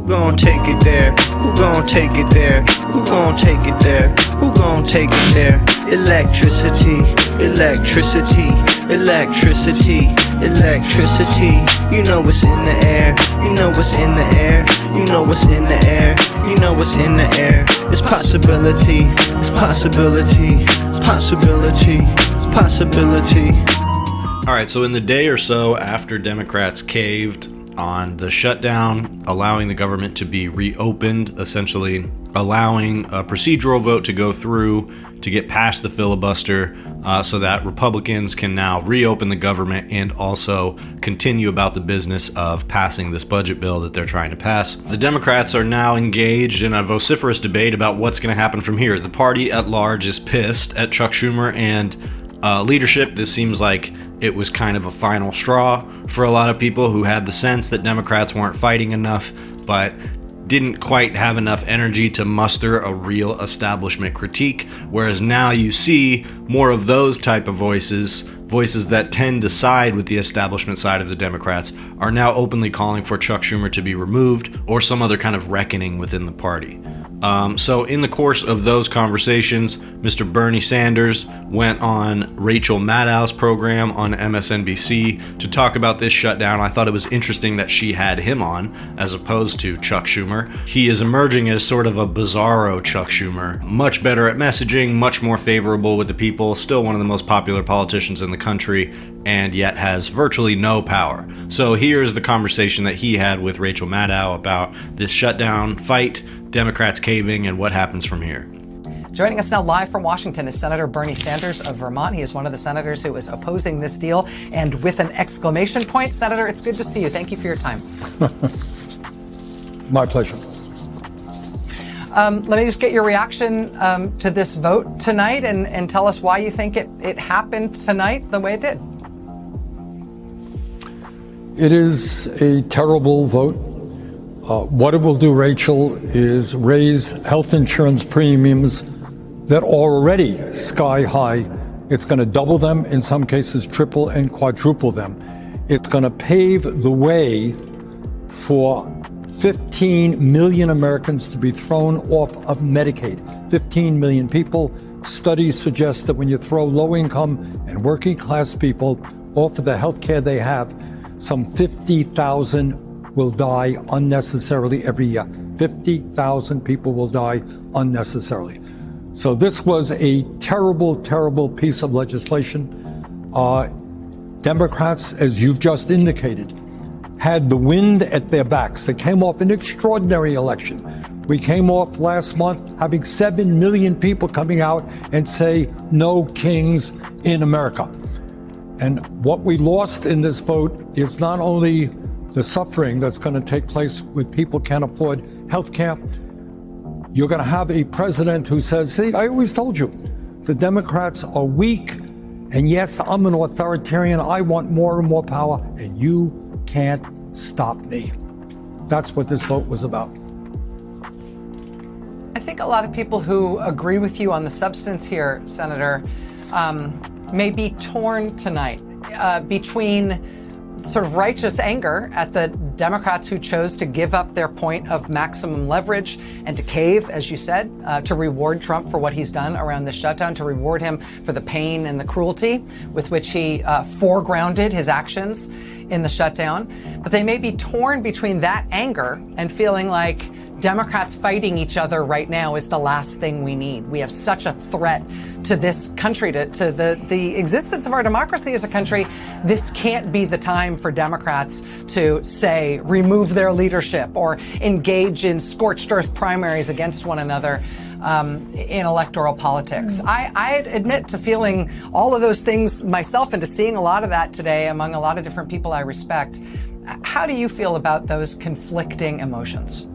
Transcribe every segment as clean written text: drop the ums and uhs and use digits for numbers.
Who gon' take it there? Who gon' take it there? Who gon' take it there? Who gon' take it there? Electricity, electricity, electricity, electricity. You know what's in the air. You know what's in the air. You know what's in the air. You know what's in the air. It's possibility. It's possibility. It's possibility. It's possibility. All right, so in the day or so after Democrats caved on the shutdown, allowing the government to be reopened, essentially allowing a procedural vote to go through to get past the filibuster so that Republicans can now reopen the government and also continue about the business of passing this budget bill that they're trying to pass. The Democrats are now engaged in a vociferous debate about what's going to happen from here. The party at large is pissed at Chuck Schumer and leadership. This seems like it was kind of a final straw for a lot of people who had the sense that Democrats weren't fighting enough, but didn't quite have enough energy to muster a real establishment critique. Whereas now you see more of those type of voices that tend to side with the establishment side of the Democrats, are now openly calling for Chuck Schumer to be removed or some other kind of reckoning within the party. So in the course of those conversations, Mr. Bernie Sanders went on Rachel Maddow's program on MSNBC to talk about this shutdown. I thought it was interesting that she had him on as opposed to Chuck Schumer. He is emerging as sort of a bizarro Chuck Schumer, much better at messaging, much more favorable with the people, still one of the most popular politicians in the country, and yet has virtually no power. So here's the conversation that he had with Rachel Maddow about this shutdown fight, Democrats caving, and what happens from here. Joining us now live from Washington is Senator Bernie Sanders of Vermont. He is one of the senators who is opposing this deal. And with an exclamation point, Senator, it's good to see you. Thank you for your time. My pleasure. Let me just get your reaction to this vote tonight and tell us why you think it happened tonight the way it did. It is a terrible vote. What it will do, Rachel, is raise health insurance premiums that are already sky high. It's going to double them, in some cases triple and quadruple them. It's going to pave the way for 15 million Americans to be thrown off of Medicaid. 15 million people. Studies suggest that when you throw low-income and working-class people off of the health care they have, some 50,000 will die unnecessarily every year. 50,000 people will die unnecessarily. So this was a terrible, terrible piece of legislation. Democrats, as you've just indicated, had the wind at their backs. They came off an extraordinary election. We came off last month having 7 million people coming out and say, no kings in America. And what we lost in this vote is not only the suffering that's going to take place with people can't afford health care. You're going to have a president who says, see, I always told you, the Democrats are weak, and yes, I'm an authoritarian, I want more and more power, and you can't stop me. That's what this vote was about. I think a lot of people who agree with you on the substance here, Senator, may be torn tonight between sort of righteous anger at the Democrats who chose to give up their point of maximum leverage and to cave, as you said, to reward Trump for what he's done around the shutdown, to reward him for the pain and the cruelty with which he foregrounded his actions in the shutdown. But they may be torn between that anger and feeling like Democrats fighting each other right now is the last thing we need. We have such a threat to this country, to the existence of our democracy as a country. This can't be the time for Democrats to, say, remove their leadership or engage in scorched earth primaries against one another in electoral politics. I admit to feeling all of those things myself and to seeing a lot of that today among a lot of different people I respect. How do you feel about those conflicting emotions?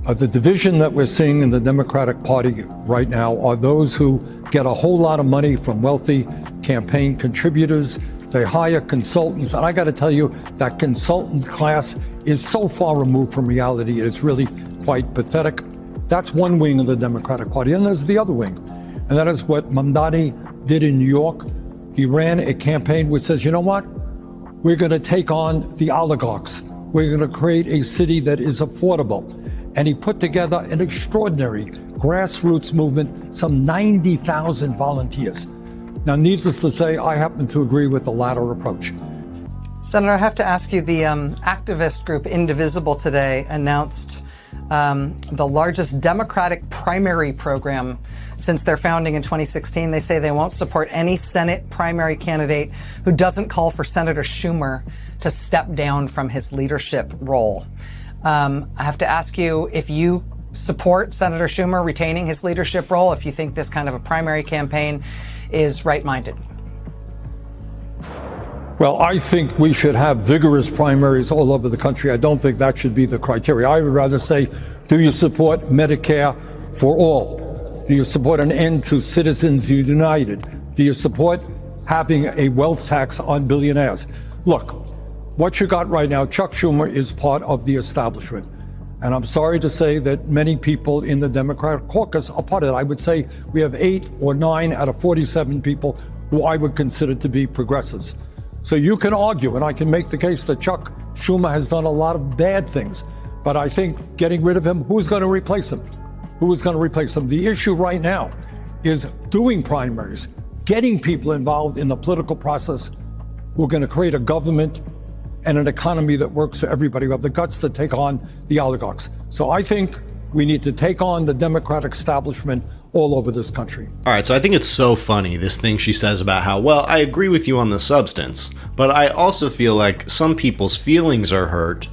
The division that we're seeing in the Democratic Party right now are those who get a whole lot of money from wealthy campaign contributors. They hire consultants. And I got to tell you, that consultant class is so far removed from reality, it is really quite pathetic. That's one wing of the Democratic Party. And there's the other wing. And that is what Mamdani did in New York. He ran a campaign which says, you know what? We're going to take on the oligarchs. We're going to create a city that is affordable. And he put together an extraordinary grassroots movement, some 90,000 volunteers. Now, needless to say, I happen to agree with the latter approach. Senator, I have to ask you, the activist group Indivisible today announced the largest Democratic primary program since their founding in 2016. They say they won't support any Senate primary candidate who doesn't call for Senator Schumer to step down from his leadership role. I have to ask you if you support Senator Schumer retaining his leadership role, if you think this kind of a primary campaign is right-minded. Well, I think we should have vigorous primaries all over the country. I don't think that should be the criteria. I would rather say, do you support Medicare for all? Do you support an end to Citizens United? Do you support having a wealth tax on billionaires? Look, what you got right now, Chuck Schumer is part of the establishment. And I'm sorry to say that many people in the Democratic caucus are part of it. I would say we have 8 or 9 out of 47 people who I would consider to be progressives. So you can argue, and I can make the case that Chuck Schumer has done a lot of bad things. But I think getting rid of him, who's going to replace him? Who is going to replace him? The issue right now is doing primaries, getting people involved in the political process who are going to create a government and an economy that works for everybody, who have the guts to take on the oligarchs. So I think we need to take on the Democratic establishment all over this country. All right, so I think it's so funny, this thing she says about how, well, I agree with you on the substance, but I also feel like some people's feelings are hurt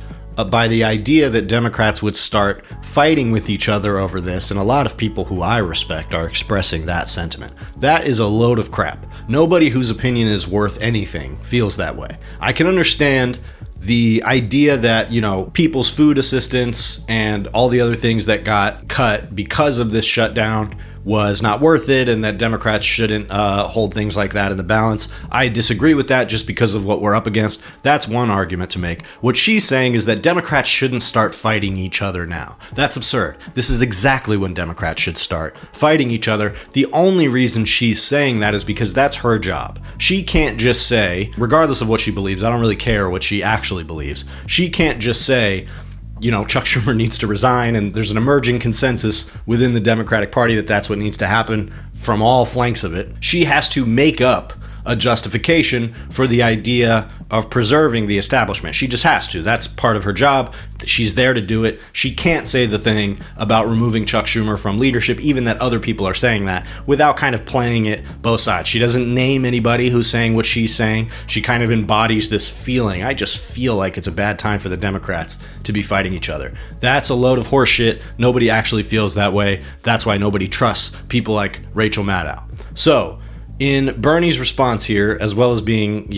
by the idea that Democrats would start fighting with each other over this, and a lot of people who I respect are expressing that sentiment. That is a load of crap. Nobody whose opinion is worth anything feels that way. I can understand the idea that, people's food assistance and all the other things that got cut because of this shutdown was not worth it, and that Democrats shouldn't hold things like that in the balance. I disagree with that just because of what we're up against. That's one argument to make. What she's saying is that Democrats shouldn't start fighting each other now. That's absurd. This is exactly when Democrats should start fighting each other. The only reason she's saying that is because that's her job. She can't just say, regardless of what she believes, I don't really care what she actually believes. She can't just say, Chuck Schumer needs to resign, and there's an emerging consensus within the Democratic Party that that's what needs to happen from all flanks of it. She has to make up a justification for the idea of preserving the establishment. She just has to. That's part of her job. She's there to do it. She can't say the thing about removing Chuck Schumer from leadership, even that other people are saying that, without kind of playing it both sides. She doesn't name anybody who's saying what she's saying. She kind of embodies this feeling. I just feel like it's a bad time for the Democrats to be fighting each other. That's a load of horseshit. Nobody actually feels that way. That's why nobody trusts people like Rachel Maddow. So, in Bernie's response here, as well as being,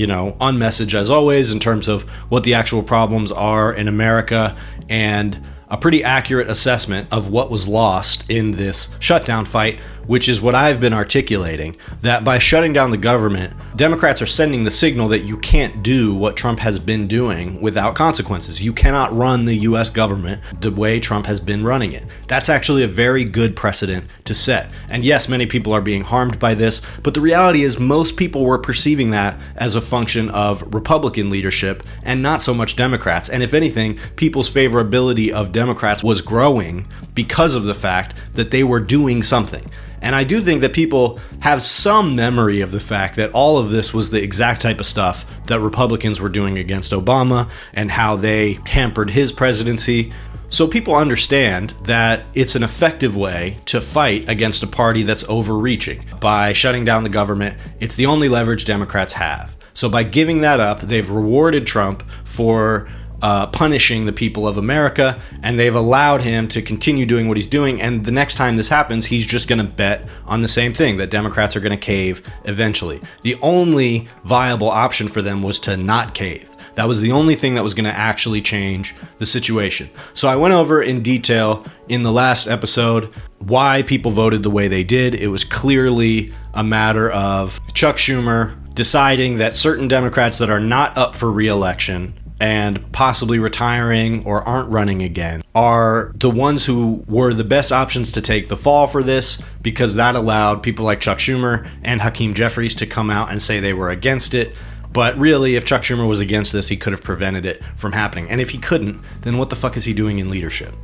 on message as always in terms of what the actual problems are in America, and a pretty accurate assessment of what was lost in this shutdown fight, which is what I've been articulating, that by shutting down the government, Democrats are sending the signal that you can't do what Trump has been doing without consequences. You cannot run the U.S. government the way Trump has been running it. That's actually a very good precedent to set. And yes, many people are being harmed by this, but the reality is most people were perceiving that as a function of Republican leadership and not so much Democrats. And if anything, people's favorability of Democrats was growing because of the fact that they were doing something. And I do think that people have some memory of the fact that all of this was the exact type of stuff that Republicans were doing against Obama and how they hampered his presidency. So people understand that it's an effective way to fight against a party that's overreaching. By shutting down the government, it's the only leverage Democrats have. So by giving that up, they've rewarded Trump for punishing the people of America, and they've allowed him to continue doing what he's doing. And the next time this happens, he's just going to bet on the same thing, that Democrats are going to cave eventually. The only viable option for them was to not cave. That was the only thing that was going to actually change the situation. So I went over in detail in the last episode why people voted the way they did. It was clearly a matter of Chuck Schumer deciding that certain Democrats that are not up for re-election and possibly retiring or aren't running again are the ones who were the best options to take the fall for this, because that allowed people like Chuck Schumer and Hakeem Jeffries to come out and say they were against it, But really, if Chuck Schumer was against this, he could have prevented it from happening. And if he couldn't, then what the fuck is he doing in leadership?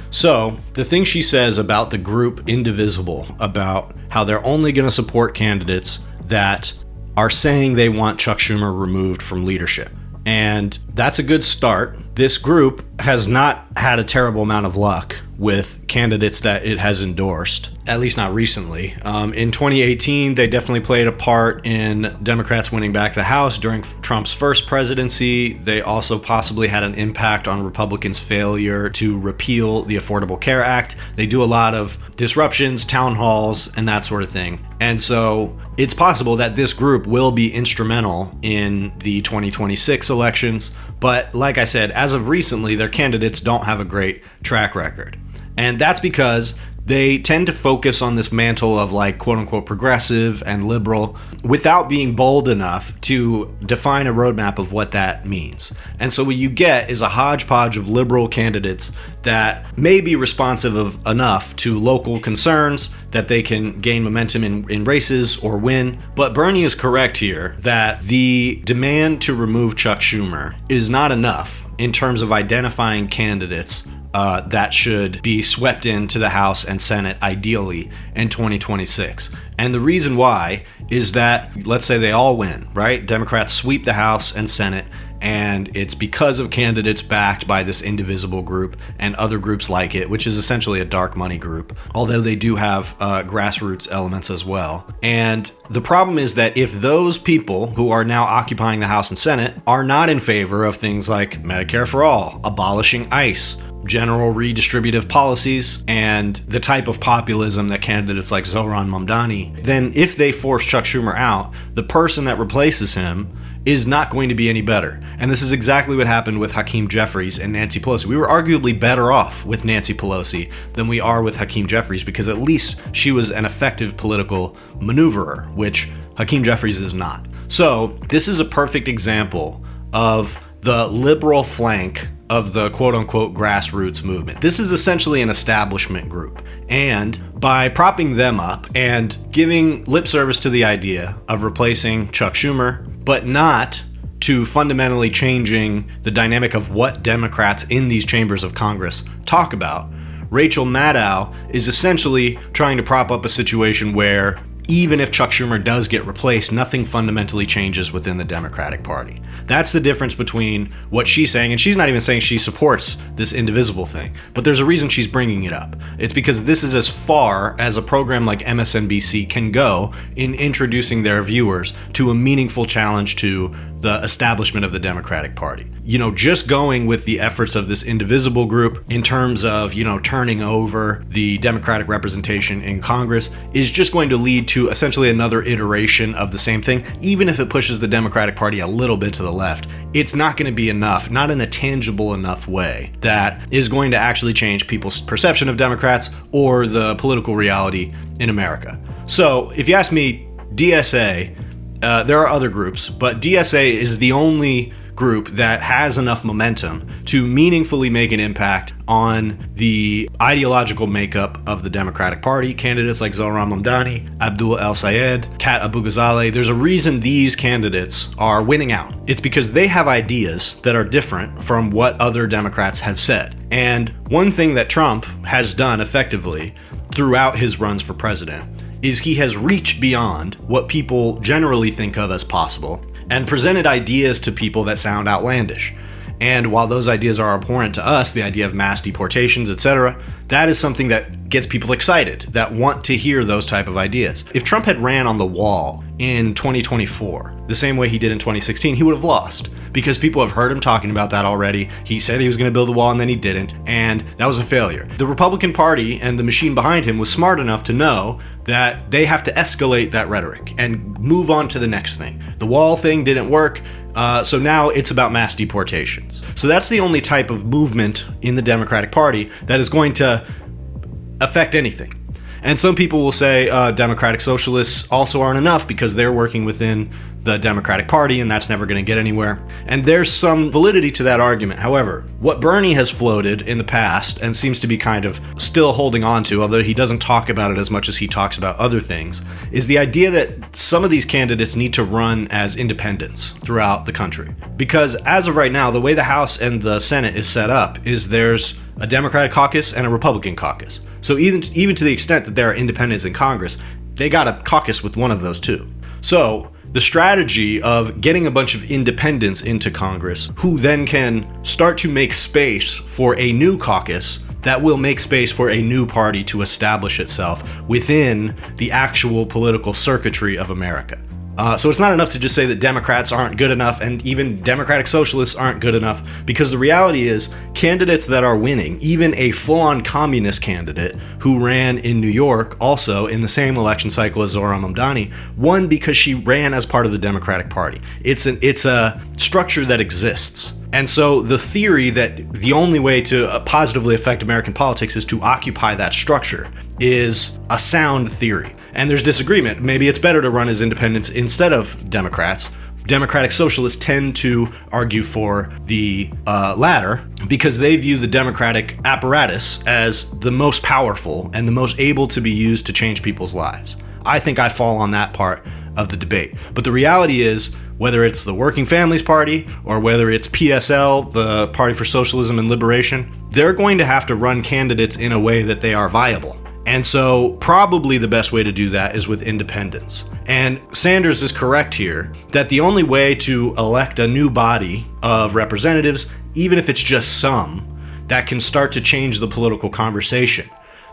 So the thing she says about the group Indivisible, about how they're only going to support candidates that are saying they want Chuck Schumer removed from leadership. And that's a good start. This group has not had a terrible amount of luck with candidates that it has endorsed, at least not recently. In 2018, they definitely played a part in Democrats winning back the House during Trump's first presidency. They also possibly had an impact on Republicans' failure to repeal the Affordable Care Act. They do a lot of disruptions, town halls, and that sort of thing. And so it's possible that this group will be instrumental in the 2026 elections. But like I said, as of recently, their candidates don't have a great track record. And that's because they tend to focus on this mantle of like quote unquote progressive and liberal without being bold enough to define a roadmap of what that means. And so what you get is a hodgepodge of liberal candidates that may be responsive enough to local concerns that they can gain momentum in races or win. But Bernie is correct here that the demand to remove Chuck Schumer is not enough in terms of identifying candidates that should be swept into the House and Senate ideally in 2026. And the reason why is that, let's say they all win, right? Democrats sweep the House and Senate, and it's because of candidates backed by this Indivisible group and other groups like it, which is essentially a dark money group, although they do have grassroots elements as well. And the problem is that if those people who are now occupying the House and Senate are not in favor of things like Medicare for all, abolishing ICE, general redistributive policies, and the type of populism that candidates like Zohran Mamdani, then if they force Chuck Schumer out, the person that replaces him is not going to be any better. And this is exactly what happened with Hakeem Jeffries and Nancy Pelosi. We were arguably better off with Nancy Pelosi than we are with Hakeem Jeffries because at least she was an effective political maneuverer, which Hakeem Jeffries is not. So this is a perfect example of the liberal flank of the quote-unquote grassroots movement. This is essentially an establishment group. And by propping them up and giving lip service to the idea of replacing Chuck Schumer, but not to fundamentally changing the dynamic of what Democrats in these chambers of Congress talk about, Rachel Maddow is essentially trying to prop up a situation where even if Chuck Schumer does get replaced, nothing fundamentally changes within the Democratic Party. That's the difference between what she's saying, and she's not even saying she supports this Indivisible thing, but there's a reason she's bringing it up. It's because this is as far as a program like MSNBC can go in introducing their viewers to a meaningful challenge to the establishment of the Democratic Party. You know, just going with the efforts of this Indivisible group in terms of, turning over the Democratic representation in Congress is just going to lead to essentially another iteration of the same thing. Even if it pushes the Democratic Party a little bit to the left, it's not going to be enough, not in a tangible enough way that is going to actually change people's perception of Democrats or the political reality in America. So if you ask me, DSA, there are other groups, but DSA is the only group that has enough momentum to meaningfully make an impact on the ideological makeup of the Democratic Party. Candidates like Zohran Mamdani, Abdul El-Sayed, Kat Abu-Ghazaleh, there's a reason these candidates are winning out. It's because they have ideas that are different from what other Democrats have said. And one thing that Trump has done effectively throughout his runs for president is he has reached beyond what people generally think of as possible and presented ideas to people that sound outlandish. And while those ideas are abhorrent to us, the idea of mass deportations, etc., that is something that gets people excited, that want to hear those type of ideas. If Trump had ran on the wall in 2024, the same way he did in 2016, he would have lost because people have heard him talking about that already. He said he was going to build a wall and then he didn't, and that was a failure. The Republican Party and the machine behind him was smart enough to know that they have to escalate that rhetoric and move on to the next thing. The wall thing didn't work. So now it's about mass deportations. So that's the only type of movement in the Democratic Party that is going to affect anything. And some people will say Democratic Socialists also aren't enough because they're working within the Democratic Party, and that's never going to get anywhere. And there's some validity to that argument. However, what Bernie has floated in the past and seems to be kind of still holding on to, although he doesn't talk about it as much as he talks about other things, is the idea that some of these candidates need to run as independents throughout the country. Because as of right now, the way the House and the Senate is set up is there's a Democratic caucus and a Republican caucus. So even to the extent that there are independents in Congress, they got a caucus with one of those two. So the strategy of getting a bunch of independents into Congress who then can start to make space for a new caucus that will make space for a new party to establish itself within the actual political circuitry of America. So it's not enough to just say that Democrats aren't good enough and even Democratic Socialists aren't good enough, because the reality is candidates that are winning, even a full-on communist candidate who ran in New York also in the same election cycle as Zohran Mamdani, won because she ran as part of the Democratic Party. It's a structure that exists. And so the theory that the only way to positively affect American politics is to occupy that structure is a sound theory. And there's disagreement. Maybe it's better to run as independents instead of Democrats. Democratic Socialists tend to argue for the latter because they view the Democratic apparatus as the most powerful and the most able to be used to change people's lives. I think I fall on that part of the debate. But the reality is, whether it's the Working Families Party or whether it's PSL, the Party for Socialism and Liberation, they're going to have to run candidates in a way that they are viable. And so probably the best way to do that is with independents. And Sanders is correct here that the only way to elect a new body of representatives, even if it's just some, that can start to change the political conversation,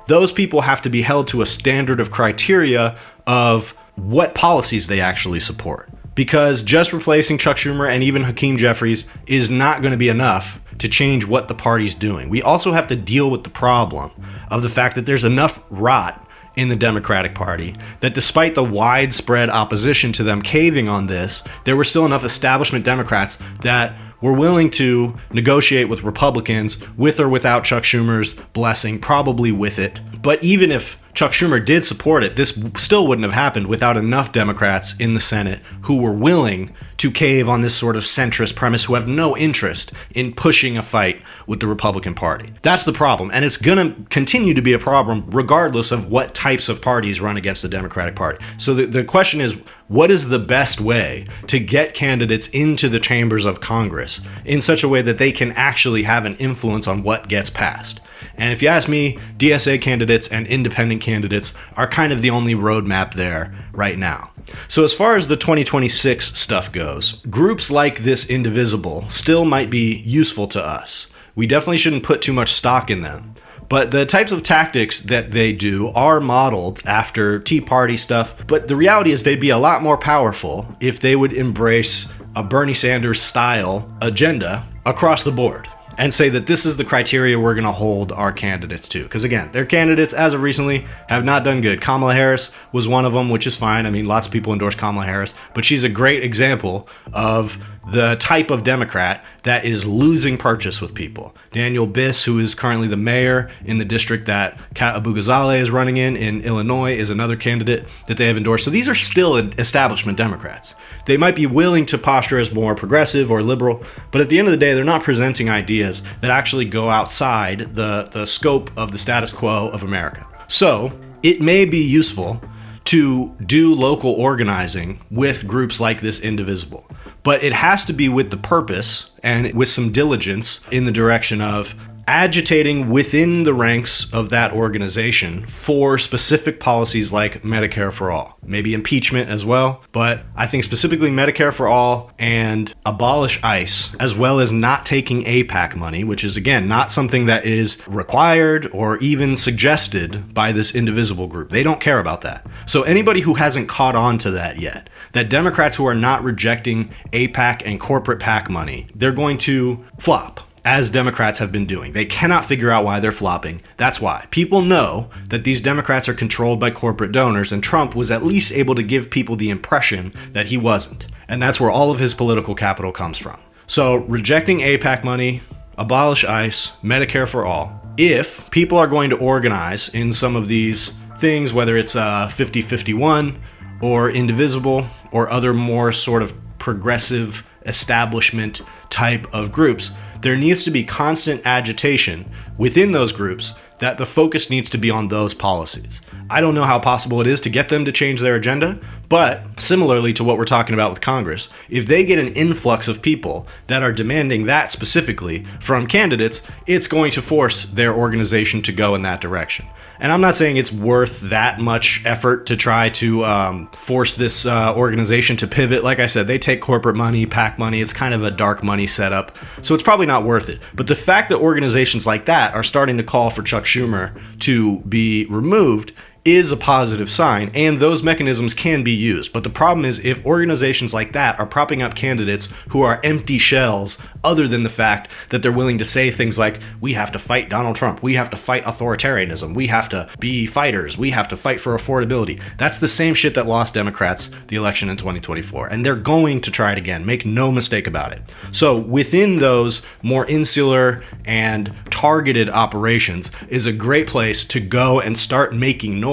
those people have to be held to a standard of criteria of what policies they actually support. Because just replacing Chuck Schumer and even Hakeem Jeffries is not going to be enough to change what the party's doing. We also have to deal with the problem of the fact that there's enough rot in the Democratic Party that despite the widespread opposition to them caving on this, there were still enough establishment Democrats that were willing to negotiate with Republicans with or without Chuck Schumer's blessing, probably with it. But even if Chuck Schumer did support it, this still wouldn't have happened without enough Democrats in the Senate who were willing to cave on this sort of centrist premise, who have no interest in pushing a fight with the Republican Party. That's the problem, and it's going to continue to be a problem regardless of what types of parties run against the Democratic Party. So the question is, what is the best way to get candidates into the chambers of Congress in such a way that they can actually have an influence on what gets passed? And if you ask me, DSA candidates and independent candidates are kind of the only roadmap there right now. So as far as the 2026 stuff goes, groups like this Indivisible still might be useful to us. We definitely shouldn't put too much stock in them. But the types of tactics that they do are modeled after Tea Party stuff. But the reality is they'd be a lot more powerful if they would embrace a Bernie Sanders style agenda across the board and say that this is the criteria we're going to hold our candidates to. Because again, their candidates, as of recently, have not done good. Kamala Harris was one of them, which is fine. I mean, lots of people endorse Kamala Harris, but she's a great example of the type of Democrat that is losing purchase with people. Daniel Biss, who is currently the mayor in the district that Kat Abu-Ghazaleh is running in Illinois, is another candidate that they have endorsed. So these are still establishment Democrats. They might be willing to posture as more progressive or liberal, but at the end of the day, they're not presenting ideas that actually go outside the scope of the status quo of America. So it may be useful to do local organizing with groups like this Indivisible. But it has to be with the purpose and with some diligence in the direction of agitating within the ranks of that organization for specific policies like Medicare for all. Maybe impeachment as well, but I think specifically Medicare for all and abolish ICE, as well as not taking APAC money, which is, again, not something that is required or even suggested by this Indivisible group. They don't care about that. So anybody who hasn't caught on to that yet, that Democrats who are not rejecting APAC and corporate PAC money, they're going to flop, as Democrats have been doing. They cannot figure out why they're flopping. That's why. People know that these Democrats are controlled by corporate donors, and Trump was at least able to give people the impression that he wasn't. And that's where all of his political capital comes from. So rejecting APAC money, abolish ICE, Medicare for all. If people are going to organize in some of these things, whether it's 50-51 or Indivisible or other more sort of progressive establishment type of groups. There needs to be constant agitation within those groups that the focus needs to be on those policies. I don't know how possible it is to get them to change their agenda, but similarly to what we're talking about with Congress, if they get an influx of people that are demanding that specifically from candidates, it's going to force their organization to go in that direction. And I'm not saying it's worth that much effort to try to force this organization to pivot. Like I said, they take corporate money, PAC money. It's kind of a dark money setup. So it's probably not worth it. But the fact that organizations like that are starting to call for Chuck Schumer to be removed is a positive sign, and those mechanisms can be used. But the problem is if organizations like that are propping up candidates who are empty shells, other than the fact that they're willing to say things like, we have to fight Donald Trump, we have to fight authoritarianism, we have to be fighters, we have to fight for affordability. That's the same shit that lost Democrats the election in 2024, and they're going to try it again. Make no mistake about it. So within those more insular and targeted operations is a great place to go and start making noise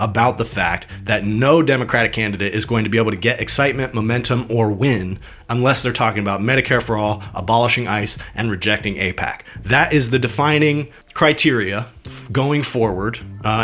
about the fact that no Democratic candidate is going to be able to get excitement, momentum, or win unless they're talking about Medicare for all, abolishing ICE, and rejecting APAC. That is the defining criteria going forward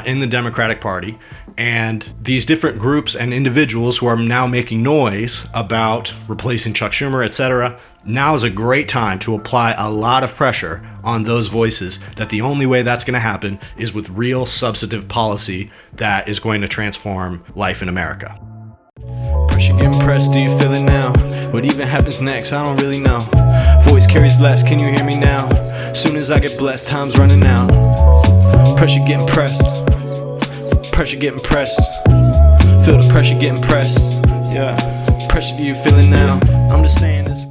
in the Democratic Party. And these different groups and individuals who are now making noise about replacing Chuck Schumer, etc., now is a great time to apply a lot of pressure on those voices that the only way that's going to happen is with real substantive policy that is going to transform life in America. Pressure getting pressed, do you feel it now? What even happens next, I don't really know. Voice carries less, can you hear me now? Soon as I get blessed, time's running out. Pressure getting pressed. Pressure getting pressed. Feel the pressure getting pressed. Yeah. Pressure, do you feel it now? I'm just saying this.